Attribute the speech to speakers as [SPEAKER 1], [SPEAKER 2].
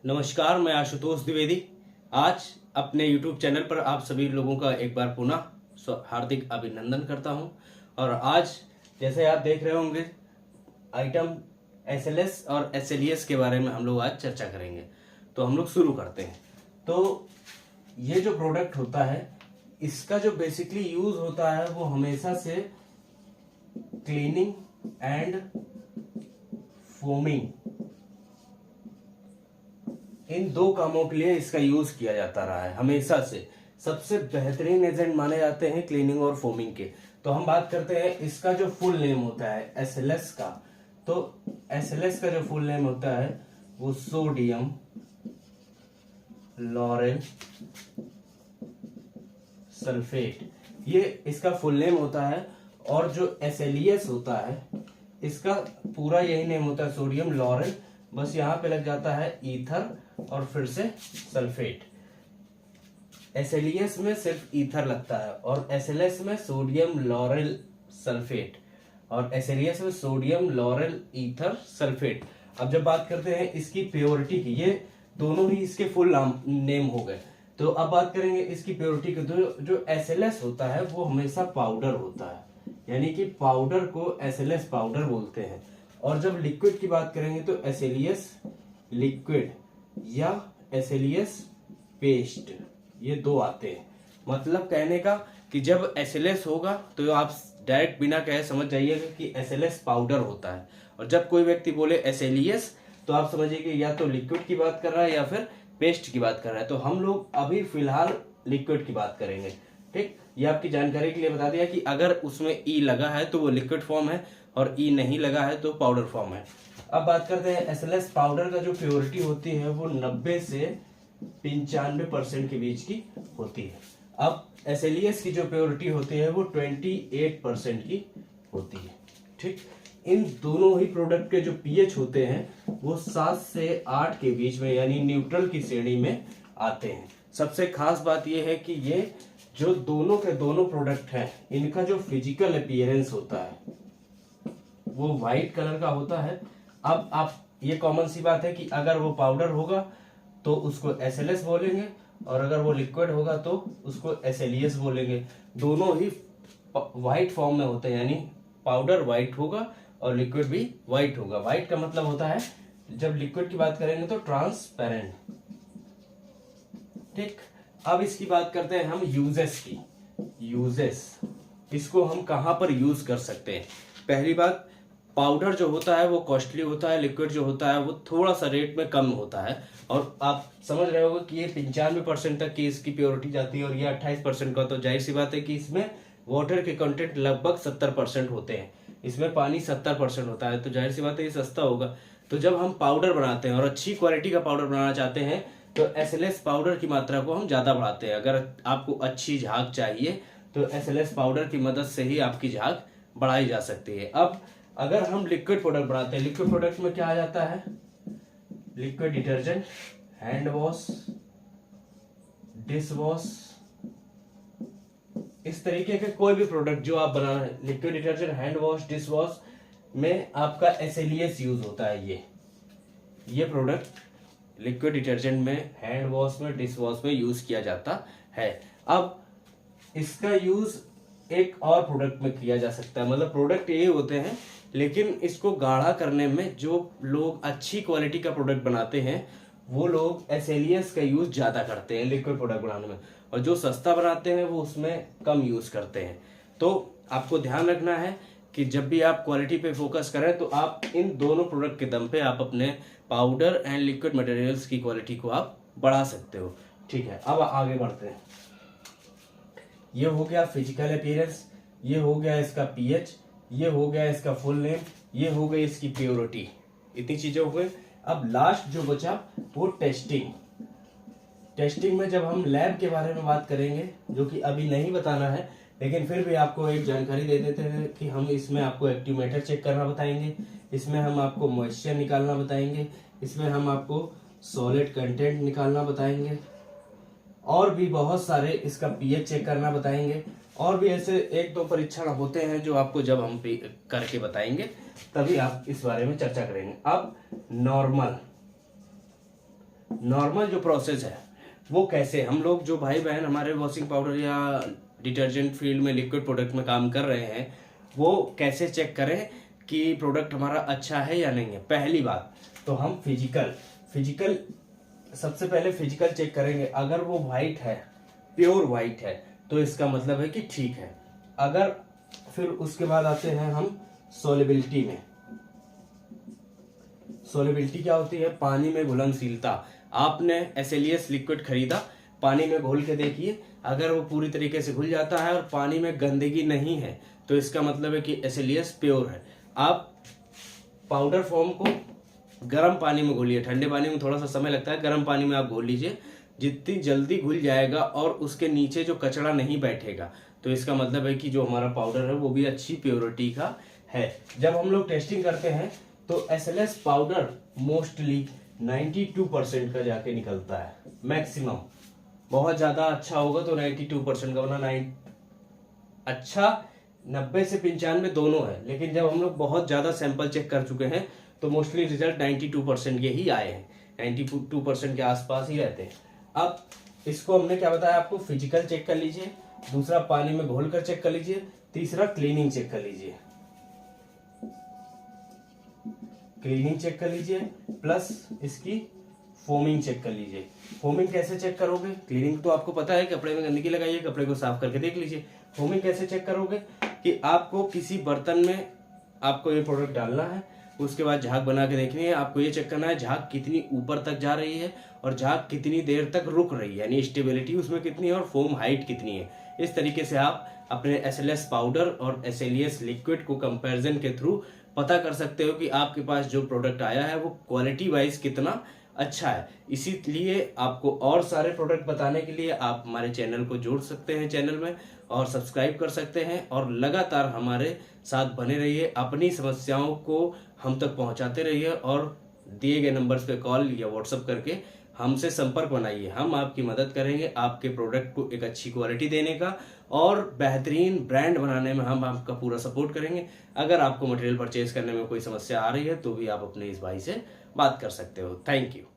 [SPEAKER 1] नमस्कार, मैं आशुतोष द्विवेदी। आज अपने YouTube चैनल पर आप सभी लोगों का एक बार पुनः हार्दिक अभिनंदन करता हूं। और आज जैसे आप देख रहे होंगे आइटम SLS और SLES के बारे में हम लोग आज चर्चा करेंगे। तो हम लोग शुरू करते हैं। तो ये जो प्रोडक्ट होता है इसका जो बेसिकली यूज होता है वो हमेशा से क्लीनिंग एंड फोमिंग, इन दो कामों के लिए इसका यूज किया जाता रहा है हमेशा से। सबसे बेहतरीन एजेंट माने जाते हैं क्लीनिंग और फोमिंग के। तो हम बात करते हैं इसका जो फुल नेम होता है SLS का। तो SLS का जो फुल नेम होता है वो सोडियम लॉरेल सल्फेट, ये इसका फुल नेम होता है। और जो SLES होता है इसका पूरा यही नेम होता है सोडियम लॉरेल, बस यहाँ पे लग जाता है ईथर और फिर से सल्फेट। SLES में सिर्फ ईथर लगता है और SLS में सोडियम लॉरेल सल्फेट और SLES में सोडियम लॉरेल ईथर सल्फेट। अब जब बात करते हैं इसकी प्योरिटी की, ये दोनों ही इसके फुल नेम हो गए। तो अब बात करेंगे इसकी प्योरिटी की। तो जो SLS होता है वो हमेशा पाउडर होता है, यानी कि पाउडर को SLS पाउडर बोलते हैं। और जब लिक्विड की बात करेंगे तो SLES लिक्विड या SLES पेस्ट, ये दो आते हैं। मतलब कहने का कि जब SLS होगा तो आप डायरेक्ट बिना कहे समझ जाइएगा कि SLS पाउडर होता है। और जब कोई व्यक्ति बोले SLES तो आप समझिए कि या तो लिक्विड की बात कर रहा है या फिर पेस्ट की बात कर रहा है। तो हम लोग अभी फिलहाल लिक्विड की बात करेंगे। ठीक, ये आपकी जानकारी के लिए बता दिया कि अगर उसमें ई लगा है तो वो लिक्विड फॉर्म है और ई नहीं लगा है तो पाउडर फॉर्म है। अब बात करते हैं SLS पाउडर का जो प्योरिटी होती है वो 90 से 95% के बीच की होती है। अब SLES की जो प्योरिटी होती है वो 28% की होती है। ठीक, इन दोनों ही प्रोडक्ट के जो pH होते हैं वो 7 से 8 के बीच में, यानी न्यूट्रल की श्रेणी में आते हैं। सबसे खास बात यह है कि ये जो दोनों के दोनों प्रोडक्ट हैं इनका जो फिजिकल अपीयरेंस होता है वो व्हाइट कलर का होता है। अब आप, ये कॉमन सी बात है कि अगर वो पाउडर होगा तो उसको SLS बोलेंगे और अगर वो लिक्विड होगा तो उसको SLES बोलेंगे। दोनों ही व्हाइट फॉर्म में होते हैं, यानी पाउडर व्हाइट होगा और लिक्विड भी व्हाइट होगा। व्हाइट का मतलब होता है, जब लिक्विड की बात करेंगे तो ट्रांसपेरेंट। ठीक, अब इसकी बात करते हैं हम यूजेस की। यूजेस, इसको हम कहां पर यूज कर सकते हैं। पहली बात, पाउडर जो होता है वो कॉस्टली होता है, लिक्विड जो होता है वो थोड़ा सा रेट में कम होता है। और आप समझ रहे होंगे कि ये 95% तक की इसकी प्योरिटी जाती है और ये 28% का। तो जाहिर सी बात है कि इसमें वाटर के कंटेंट लगभग 70% होते हैं, इसमें पानी 70% होता है। तो जाहिर सी बात है ये सस्ता होगा। तो जब हम पाउडर बनाते हैं और अच्छी क्वालिटी का पाउडर बनाना चाहते हैं तो SLS पाउडर की मात्रा को हम ज्यादा बढ़ाते हैं। अगर आपको अच्छी झाग चाहिए तो SLS पाउडर की मदद से ही आपकी झाग बढ़ाई जा सकती है। अब अगर हम लिक्विड प्रोडक्ट बनाते हैं, लिक्विड प्रोडक्ट में क्या आ जाता है, liquid detergent, hand wash, dish wash, इस तरीके के कोई भी प्रोडक्ट जो आप बना रहे हैं, liquid detergent, hand wash, dish wash में आपका SLES यूज होता है। ये प्रोडक्ट लिक्विड डिटर्जेंट में, हैंड वॉश में, डिश वॉश में यूज किया जाता है। अब इसका यूज एक और प्रोडक्ट में किया जा सकता है। मतलब प्रोडक्ट यही होते हैं, लेकिन इसको गाढ़ा करने में जो लोग अच्छी क्वालिटी का प्रोडक्ट बनाते हैं वो लोग SLES का यूज ज्यादा करते हैं लिक्विड प्रोडक्ट बनाने में, और जो सस्ता बनाते हैं वो उसमें कम यूज करते हैं। तो आपको ध्यान रखना है कि जब भी आप क्वालिटी पे फोकस करें तो आप इन दोनों प्रोडक्ट के दम पे आप अपने पाउडर एंड लिक्विड मटेरियल्स की क्वालिटी को आप बढ़ा सकते हो। ठीक है, अब आगे बढ़ते हैं। ये हो गया फिजिकल अपीयरेंस, ये हो गया इसका pH, ये हो गया इसका फुल नेम, ये हो गई इसकी प्योरिटी, इतनी चीजें हो गई। अब लास्ट जो बचा वो टेस्टिंग। टेस्टिंग में जब हम लैब के बारे में बात करेंगे, जो कि अभी नहीं बताना है लेकिन फिर भी आपको एक जानकारी दे देते हैं कि हम इसमें आपको एक्टिवेटर चेक करना बताएंगे, इसमें हम आपको मॉइस्चर निकालना बताएंगे, इसमें हम आपको सॉलिड कंटेंट निकालना बताएंगे, और भी बहुत सारे, इसका pH चेक करना बताएंगे, और भी ऐसे एक दो परीक्षण होते हैं जो आपको जब हम करके बताएंगे तभी आप इस बारे में चर्चा करेंगे। अब नॉर्मल नॉर्मल जो प्रोसेस है वो कैसे हम लोग जो भाई बहन हमारे वॉशिंग पाउडर या डिटर्जेंट फील्ड में लिक्विड प्रोडक्ट में काम कर रहे हैं वो कैसे चेक करें कि प्रोडक्ट हमारा अच्छा है या नहीं है। पहली बात तो हम फिजिकल सबसे पहले फिजिकल चेक करेंगे। अगर वो वाइट है, प्योर वाइट है, तो इसका मतलब है कि ठीक है। अगर फिर उसके बाद आते हैं हम सोलेबिलिटी में। सोलेबिलिटी क्या होती है? पानी में घुलनशीलता। आपने SLES लिक्विड खरीदा, पानी में घोल के देखिए, अगर वो पूरी तरीके से घुल जाता है और पानी में गंदगी नहीं है तो इसका मतलब है कि SLES प्योर है। आप पाउडर फॉर्म को गर्म पानी में घोलिए, ठंडे पानी में थोड़ा सा समय लगता है, गर्म पानी में आप घोल लीजिए, जितनी जल्दी घुल जाएगा और उसके नीचे जो कचरा नहीं बैठेगा तो इसका मतलब है कि जो हमारा पाउडर है वो भी अच्छी प्योरिटी का है। जब हम लोग टेस्टिंग करते हैं तो SLS पाउडर मोस्टली 92% का जाके निकलता है मैक्सिमम। बहुत ज्यादा अच्छा होगा तो 92% का, वरना अच्छा 90 से 95 दोनों है। लेकिन जब हम लोग बहुत ज्यादा सैंपल चेक कर चुके हैं तो मोस्टली रिजल्ट 92% के ही आए हैं, 92% के आसपास ही रहते हैं। अब इसको हमने क्या बताया आपको, फिजिकल चेक कर लीजिए, दूसरा पानी में घोल कर चेक कर लीजिए, तीसरा क्लीनिंग चेक कर लीजिए। क्लीनिंग चेक कर लीजिए प्लस इसकी फोमिंग चेक कर लीजिए। फोमिंग कैसे चेक करोगे? क्लीनिंग तो आपको पता है, कपड़े में गंदगी लगाइए, कपड़े को साफ करके देख लीजिए। फोमिंग कैसे चेक करोगे कि आपको किसी बर्तन में आपको ये प्रोडक्ट डालना है, उसके बाद झाग बना के देखनी है। आपको ये चेक करना है झाग कितनी ऊपर तक जा रही है और झाग कितनी देर तक रुक रही है, यानी स्टेबिलिटी उसमें कितनी है और फोम हाइट कितनी है। इस तरीके से आप अपने SLS पाउडर और SLES लिक्विड को कंपैरिजन के थ्रू पता कर सकते हो कि आपके पास जो प्रोडक्ट आया है वो क्वालिटी वाइज कितना अच्छा है। इसीलिए आपको और सारे प्रोडक्ट बताने के लिए आप हमारे चैनल को जोड़ सकते हैं, चैनल में और सब्सक्राइब कर सकते हैं और लगातार हमारे साथ बने रहिए। अपनी समस्याओं को हम तक पहुंचाते रहिए और दिए गए नंबर्स पे कॉल या व्हाट्सएप करके हमसे संपर्क बनाइए। हम आपकी मदद करेंगे आपके प्रोडक्ट को एक अच्छी क्वालिटी देने का और बेहतरीन ब्रांड बनाने में हम आपका पूरा सपोर्ट करेंगे। अगर आपको मटेरियल परचेज करने में कोई समस्या आ रही है तो भी आप अपने इस भाई से बात कर सकते हो। Thank you.